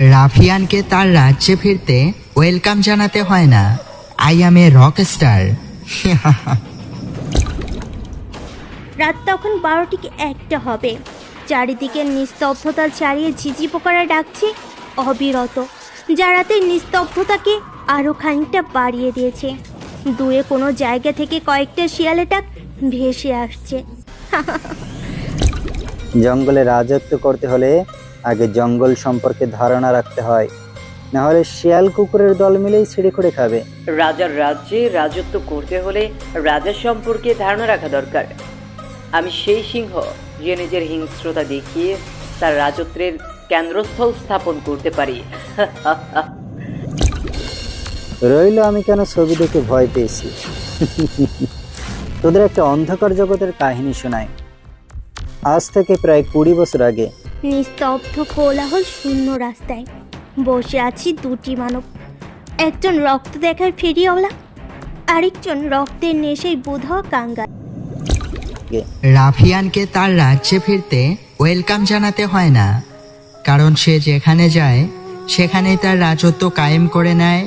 রাফিয়ানকে তার রাজ্যে ফিরতে ওয়েলকাম জানাতে হয় না। I am a rock star. রাত তখন 12:01 হবে। চারিদিকে নিস্তব্ধতা ছাড়িয়ে ঝিঝি পোকারা ডাকছে অবিরত, যা রাতের নিস্তব্ধতাকে আরও খানিকটা বাড়িয়ে দিয়েছে। দূরে কোনো জায়গা থেকে কয়েকটা শিয়ালের ডাক ভেসে আসছে। জঙ্গলে রাজত্ব করতে হলে আগে জঙ্গল সম্পর্কে ধারণা রাখতে হয়, না হলে শিয়াল কুকুরের দল মিলেই ছিঁড়ে খুঁড়ে খাবে। রাজার রাজ্যে রাজত্ব করতে হলে রাজার সম্পর্কে ধারণা রাখা দরকার। আমি সেই সিংহ যে নিজের হিংস্রতা দেখিয়ে তার রাজত্বের কেন্দ্রস্থল স্থাপন করতে পারি। রইল আমি কেন ছবি দেখে ভয় পেয়েছি। তোদের একটা অন্ধকার জগতের কাহিনী শোনায়। আজ থেকে প্রায় 20 বছর আগে নিস্তব্ধ কোলাহল শূন্য রাস্তায় বসে আছি দুটি মানব, একজন রক্ত দেখার ফেরিওয়ালা, আরেকজন রক্তের নেশায় বোধ হওয়া কাঙ্গাল। রাফিয়ানকে তার রাজ্যে ফিরতে ওয়েলকাম জানাতে হয় না, কারণ সে যেখানে যায় সেখানেই তার রাজত্ব কায়েম করে নেয়।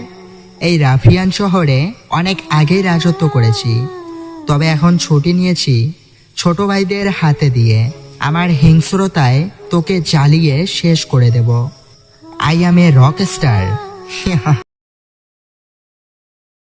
এই রাফিয়ান শহরে অনেক আগেই রাজত্ব করেছি, তবে এখন ছুটি নিয়েছি ছোট ভাইদের হাতে দিয়ে। আমার হিংস্রতায় তোকে জ্বালিয়ে শেষ করে দেব। I am a rock star.